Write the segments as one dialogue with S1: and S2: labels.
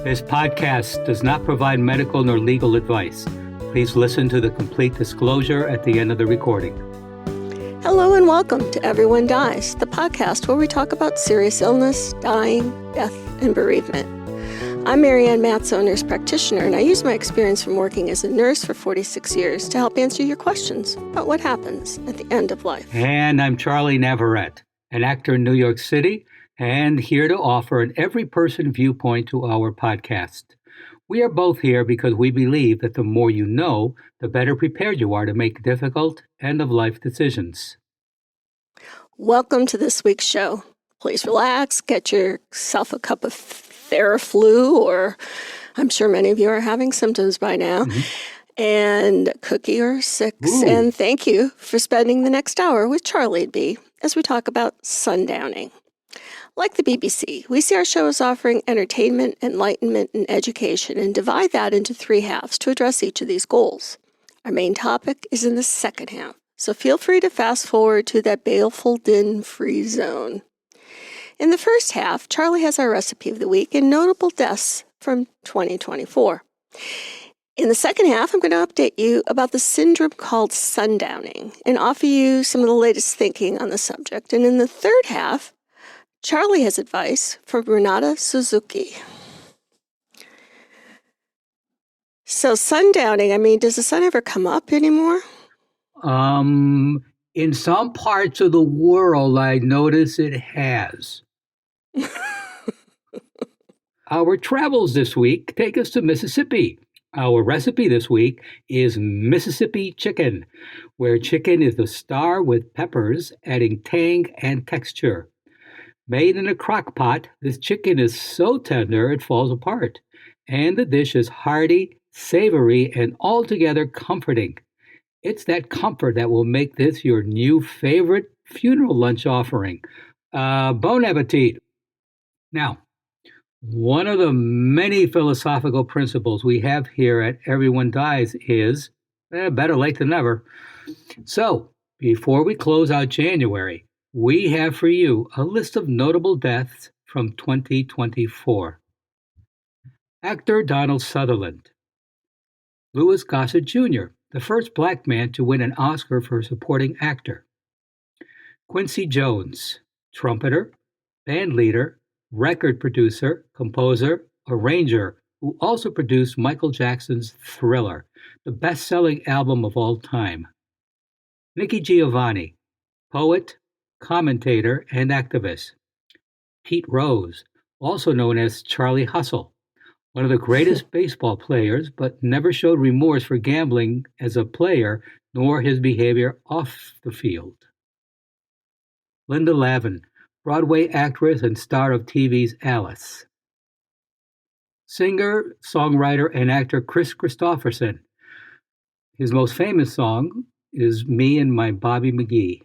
S1: This podcast does not provide medical nor legal advice. Please listen to the complete disclosure at the end of the recording.
S2: Hello and welcome to Everyone Dies, the podcast where we talk about serious illness, dying, death, and bereavement. I'm Marianne Matzo, a nurse practitioner, and I use my experience from working as a nurse for 46 years to help answer your questions about what happens at the end of life.
S1: And I'm Charlie Navarrete, an actor in New York City, and here to offer an every-person viewpoint to our podcast. We are both here because we believe that the more you know, the better prepared you are to make difficult end-of-life decisions.
S2: Welcome to this week's show. Please relax, get yourself a cup of Theraflu, or I'm sure many of you are having symptoms by now, and a cookie or six.
S1: Ooh.
S2: And thank you for spending the next hour with Charlie B. as we talk about Sundowning. Like the BBC, we see our show as offering entertainment, enlightenment, and education, and divide that into three halves to address each of these goals. Our main topic is in the second half, so feel free to fast forward to that baleful din-free zone. In the first half, Charlie has our recipe of the week and notable deaths from 2024. In the second half, I'm going to update you about the syndrome called Sundowning and offer you some of the latest thinking on the subject. And in the third half, Charlie has advice from Ranata Suzuki. So Sundowning, does the sun ever come up anymore?
S1: In some parts of the world, I notice it has. Our travels this week take us to Mississippi. Our recipe this week is Mississippi chicken, where chicken is the star with peppers, adding tang and texture. Made in a crock pot, this chicken is so tender it falls apart, and the dish is hearty, savory, and altogether comforting. It's that comfort that will make this your new favorite funeral lunch offering. Bon appetit! Now, one of the many philosophical principles we have here at Everyone Dies is, better late than never. So, before we close out January, we have for you a list of notable deaths from 2024. Actor Donald Sutherland. Louis Gossett Jr., the first black man to win an Oscar for supporting actor. Quincy Jones, trumpeter, band leader, record producer, composer, arranger, who also produced Michael Jackson's Thriller, the best-selling album of all time. Nikki Giovanni, poet, commentator, and activist. Pete Rose, also known as Charlie Hustle, one of the greatest baseball players, but never showed remorse for gambling as a player, nor his behavior off the field. Linda Lavin, Broadway actress and star of TV's Alice. Singer, songwriter, and actor Chris Christopherson. His most famous song is Me and My Bobby McGee.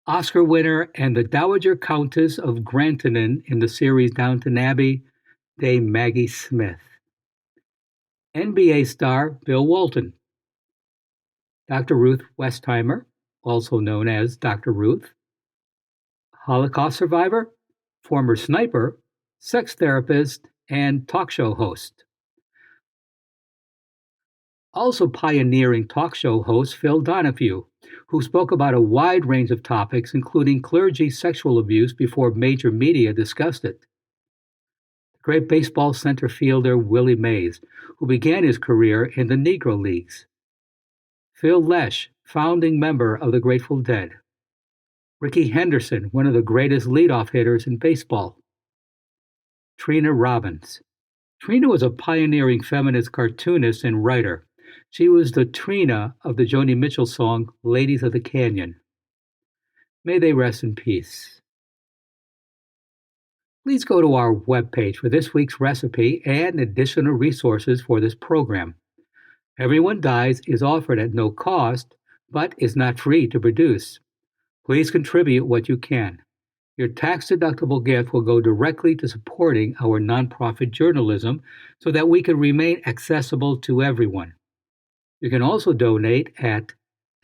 S1: Oscar winner and the Dowager Countess of Grantland in the series Downton Abbey, Dame Maggie Smith. NBA star Bill Walton. Dr. Ruth Westheimer, also known as Dr. Ruth. Holocaust survivor, former sniper, sex therapist, and talk show host. Also pioneering talk show host Phil Donahue, who spoke about a wide range of topics, including clergy sexual abuse before major media discussed it. The great baseball center fielder Willie Mays, who began his career in the Negro Leagues. Phil Lesh, founding member of the Grateful Dead. Ricky Henderson, one of the greatest leadoff hitters in baseball. Trina Robbins. Trina was a pioneering feminist cartoonist and writer. She was the Trina of the Joni Mitchell song, Ladies of the Canyon. May they rest in peace. Please go to our webpage for this week's recipe and additional resources for this program. Everyone Dies is offered at no cost, but is not free to produce. Please contribute what you can. Your tax-deductible gift will go directly to supporting our nonprofit journalism so that we can remain accessible to everyone. You can also donate at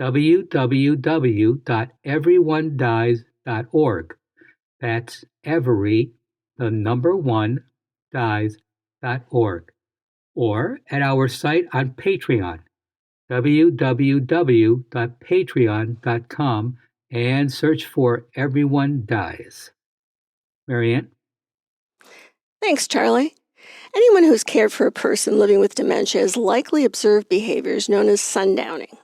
S1: www.everyonedies.org. That's every, the number one, www.everyonedies.org, or at our site on Patreon, www.patreon.com, and search for Everyone Dies. Marianne?
S2: Thanks, Charlie. Anyone who's cared for a person living with dementia has likely observed behaviors known as sundowning.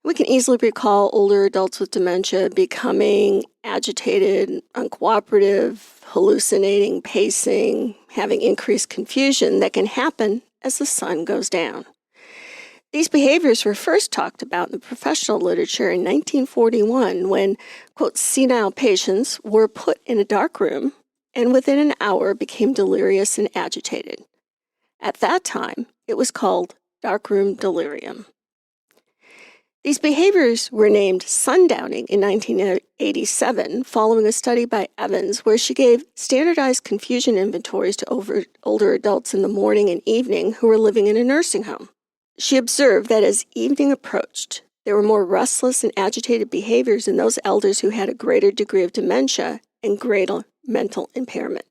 S2: We can easily recall older adults with dementia becoming agitated, uncooperative, hallucinating, pacing, having increased confusion that can happen as the sun goes down. These behaviors were first talked about in the professional literature in 1941 when, quote, senile patients were put in a dark room and within an hour became delirious and agitated. At that time, it was called darkroom delirium. These behaviors were named sundowning in 1987 following a study by Evans where she gave standardized confusion inventories to older adults in the morning and evening who were living in a nursing home. She observed that as evening approached, there were more restless and agitated behaviors in those elders who had a greater degree of dementia and greater mental impairment.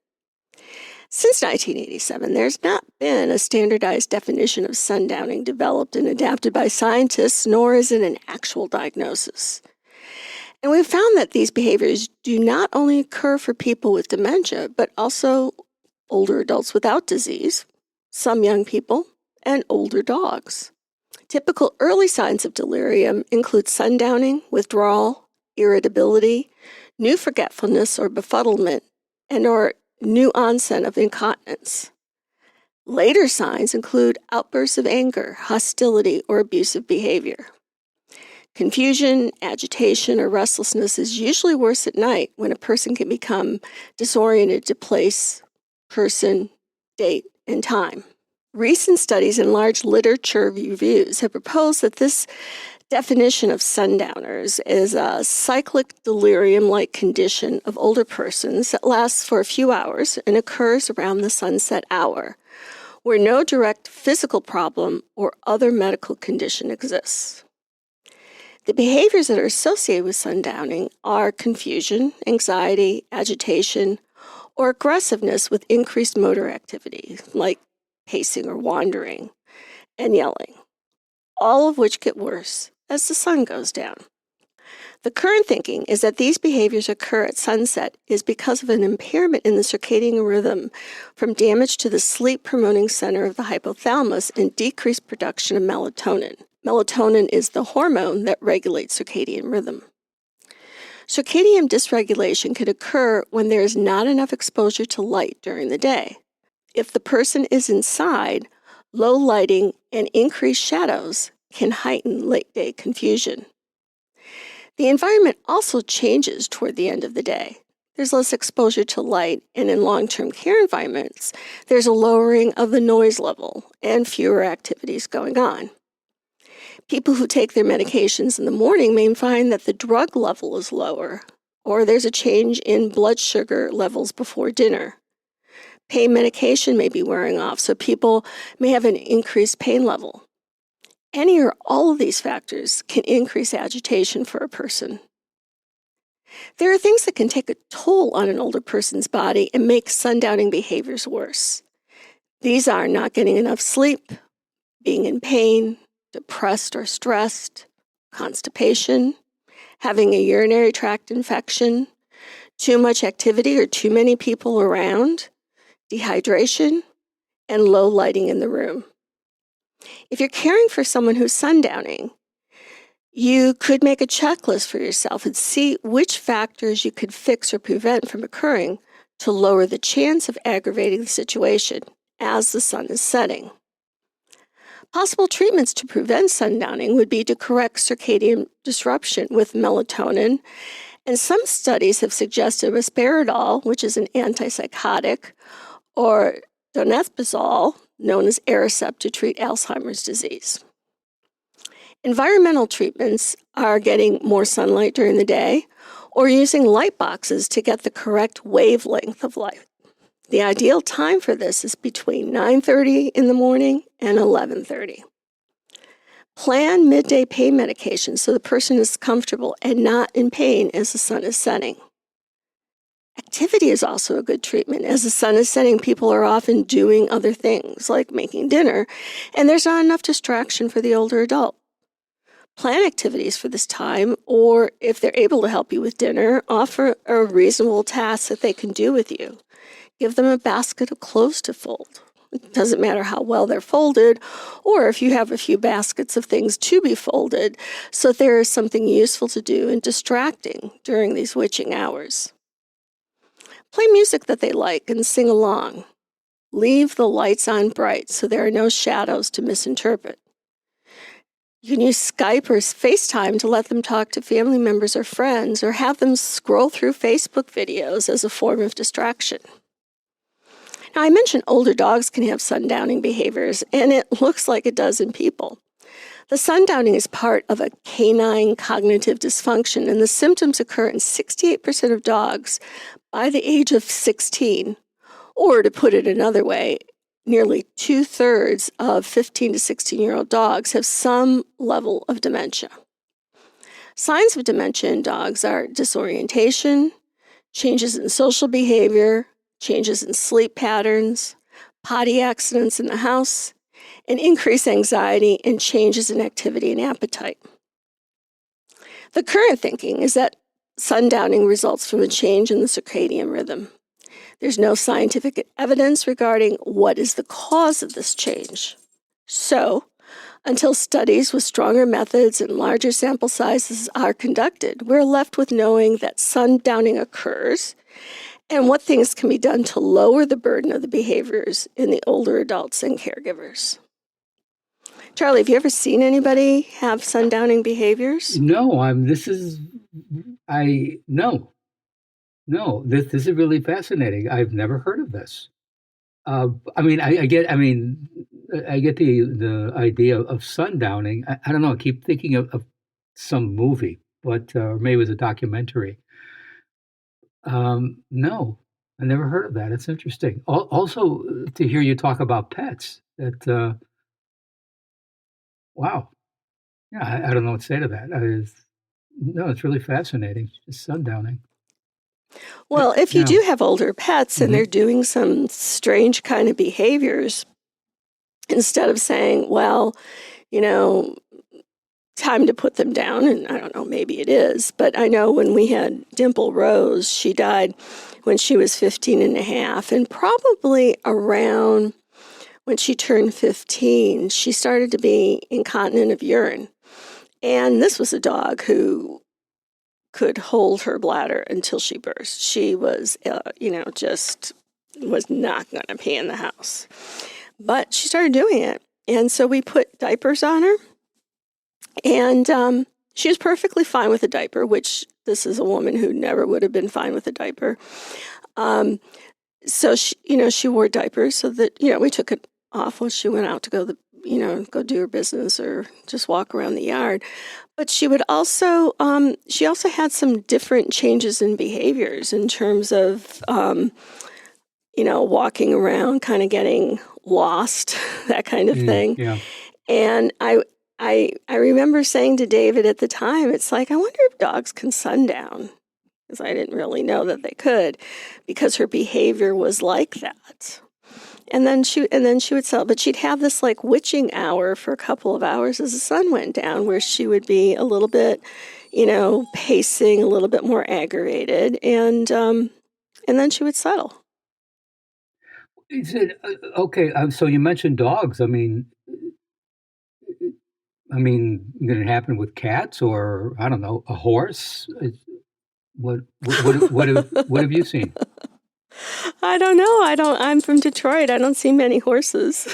S2: Since 1987, there's not been a standardized definition of sundowning developed and adapted by scientists, nor is it an actual diagnosis. And we've found that these behaviors do not only occur for people with dementia, but also older adults without disease, some young people, and older dogs. Typical early signs of delirium include sundowning, withdrawal, irritability, new forgetfulness or befuddlement, and/or new onset of incontinence. Later signs include outbursts of anger, hostility, or abusive behavior. Confusion, agitation, or restlessness is usually worse at night when a person can become disoriented to place, person, date, and time. Recent studies and large literature reviews have proposed that this definition of sundowners is a cyclic delirium-like condition of older persons that lasts for a few hours and occurs around the sunset hour, where no direct physical problem or other medical condition exists. The behaviors that are associated with sundowning are confusion, anxiety, agitation, or aggressiveness with increased motor activity, like pacing or wandering, and yelling, all of which get worse as the sun goes down. The current thinking is that these behaviors occur at sunset is because of an impairment in the circadian rhythm from damage to the sleep-promoting center of the hypothalamus and decreased production of melatonin. Melatonin is the hormone that regulates circadian rhythm. Circadian dysregulation can occur when there is not enough exposure to light during the day. If the person is inside, low lighting and increased shadows can heighten late-day confusion. The environment also changes toward the end of the day. There's less exposure to light, and in long-term care environments, there's a lowering of the noise level and fewer activities going on. People who take their medications in the morning may find that the drug level is lower, or there's a change in blood sugar levels before dinner. Pain medication may be wearing off, so people may have an increased pain level. Any or all of these factors can increase agitation for a person. There are things that can take a toll on an older person's body and make sundowning behaviors worse. These are not getting enough sleep, being in pain, depressed or stressed, constipation, having a urinary tract infection, too much activity or too many people around, dehydration, and low lighting in the room. If you're caring for someone who's sundowning, you could make a checklist for yourself and see which factors you could fix or prevent from occurring to lower the chance of aggravating the situation as the sun is setting. Possible treatments to prevent sundowning would be to correct circadian disruption with melatonin, and some studies have suggested risperidol, which is an antipsychotic, or donepezil, known as Aricept, to treat Alzheimer's disease. Environmental treatments are getting more sunlight during the day or using light boxes to get the correct wavelength of light. The ideal time for this is between 9:30 in the morning and 11:30. Plan midday pain medication so the person is comfortable and not in pain as the sun is setting. Activity is also a good treatment. As the sun is setting, people are often doing other things, like making dinner, and there's not enough distraction for the older adult. Plan activities for this time, or if they're able to help you with dinner, offer a reasonable task that they can do with you. Give them a basket of clothes to fold. It doesn't matter how well they're folded, or if you have a few baskets of things to be folded, so there is something useful to do and distracting during these witching hours. Play music that they like and sing along. Leave the lights on bright so there are no shadows to misinterpret. You can use Skype or FaceTime to let them talk to family members or friends, or have them scroll through Facebook videos as a form of distraction. Now, I mentioned older dogs can have sundowning behaviors, and it looks like it does in people. The sundowning is part of a canine cognitive dysfunction, and the symptoms occur in 68% of dogs by the age of 16, or to put it another way, nearly 2/3 of 15 to 16-year-old dogs have some level of dementia. Signs of dementia in dogs are disorientation, changes in social behavior, changes in sleep patterns, potty accidents in the house, and increased anxiety and changes in activity and appetite. The current thinking is that sundowning results from a change in the circadian rhythm. There's no scientific evidence regarding what is the cause of this change. So, until studies with stronger methods and larger sample sizes are conducted, we're left with knowing that sundowning occurs and what things can be done to lower the burden of the behaviors in the older adults and caregivers. Charlie, have you ever seen anybody have sundowning behaviors?
S1: No, this is really fascinating. I've never heard of this. I get the idea of sundowning. I don't know. I keep thinking of some movie, but maybe it was a documentary. No, I never heard of that. It's interesting. Also, to hear you talk about pets. Wow. Yeah, I don't know what to say to that. No, it's really fascinating. Just sundowning.
S2: Well, if you
S1: Yeah.
S2: do have older pets and
S1: Mhm.
S2: they're doing some strange kind of behaviors, instead of saying, well, you know, time to put them down, and I don't know, maybe it is, but I know when we had Dimple Rose, she died when she was 15 and a half, and probably around when she turned 15, she started to be incontinent of urine. And this was a dog who could hold her bladder until she burst. She was, just was not going to pee in the house. But she started doing it. And so we put diapers on her. And she was perfectly fine with a diaper, which this is a woman who never would have been fine with a diaper. So she wore diapers so that, we took it off when she went out to go do her business or just walk around the yard. But she would also, she also had some different changes in behaviors in terms of, walking around, kind of getting lost, that kind of thing.
S1: Yeah.
S2: And I remember saying to David at the time, it's like, I wonder if dogs can sundown. Because I didn't really know that they could, because her behavior was like that. And then she would sell, but she'd have this like witching hour for a couple of hours as the sun went down, where she would be a little bit, pacing, a little bit more aggravated, and then she would settle.
S1: Is it okay? So you mentioned dogs. Did it happen with cats, or I don't know, a horse? What have you seen?
S2: I don't know. I'm from Detroit. I don't see many horses.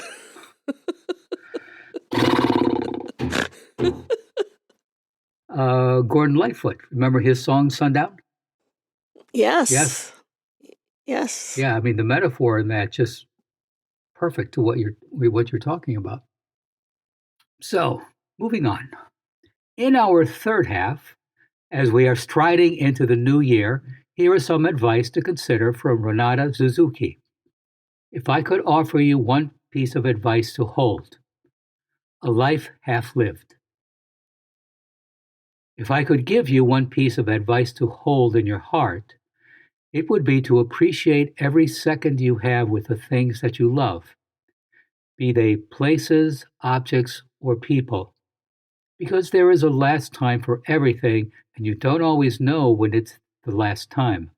S1: Gordon Lightfoot. Remember his song "Sundown"? Yes.
S2: Yes.
S1: Yeah. The metaphor in that just perfect to what you're talking about. So, moving on. In our third half, as we are striding into the new year, here is some advice to consider from Ranata Suzuki. If I could offer you one piece of advice to hold, a life half lived. If I could give you one piece of advice to hold in your heart, It would be to appreciate every second you have with the things that you love, be they places, objects, or people. Because there is a last time for everything, and you don't always know when it's the last time,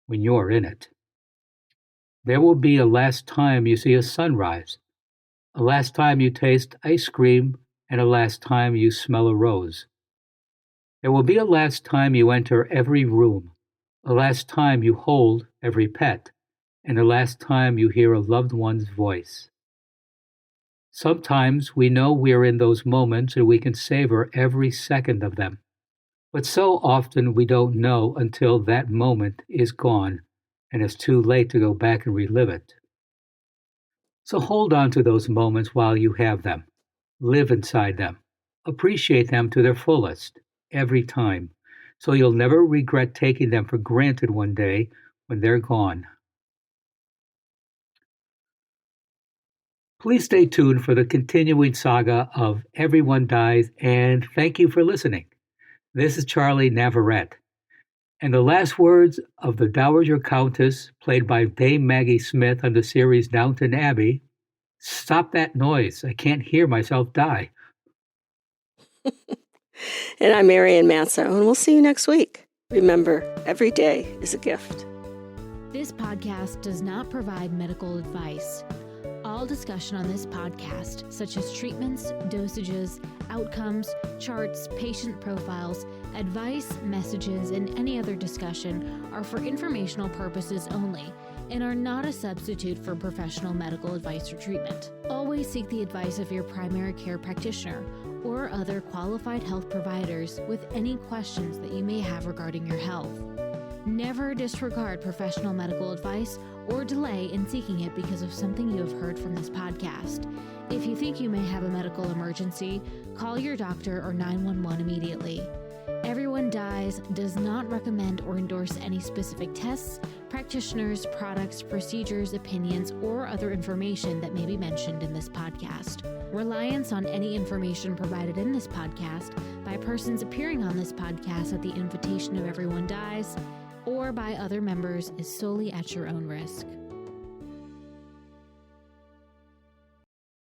S1: when you're in it. There will be a last time you see a sunrise, a last time you taste ice cream, and a last time you smell a rose. There will be a last time you enter every room, a last time you hold every pet, and a last time you hear a loved one's voice. Sometimes we know we're in those moments and we can savor every second of them. But so often we don't know until that moment is gone and it's too late to go back and relive it. So hold on to those moments while you have them. Live inside them. Appreciate them to their fullest, every time, so you'll never regret taking them for granted one day when they're gone. Please stay tuned for the continuing saga of Everyone Dies, and thank you for listening. This is Charlie Navarrete. And the last words of the Dowager Countess, played by Dame Maggie Smith on the series Downton Abbey: "Stop that noise. I can't hear myself die."
S2: And I'm Marian Matzo, and we'll see you next week. Remember, every day is a gift.
S3: This podcast does not provide medical advice. All discussion on this podcast, such as treatments, dosages, outcomes, charts, patient profiles, advice, messages, and any other discussion are for informational purposes only and are not a substitute for professional medical advice or treatment. Always seek the advice of your primary care practitioner or other qualified health providers with any questions that you may have regarding your health. Never disregard professional medical advice or delay in seeking it because of something you have heard from this podcast. If you think you may have a medical emergency, call your doctor or 911 immediately. Everyone Dies does not recommend or endorse any specific tests, practitioners, products, procedures, opinions, or other information that may be mentioned in this podcast. Reliance on any information provided in this podcast by persons appearing on this podcast at the invitation of Everyone Dies or by other members is solely at your own risk.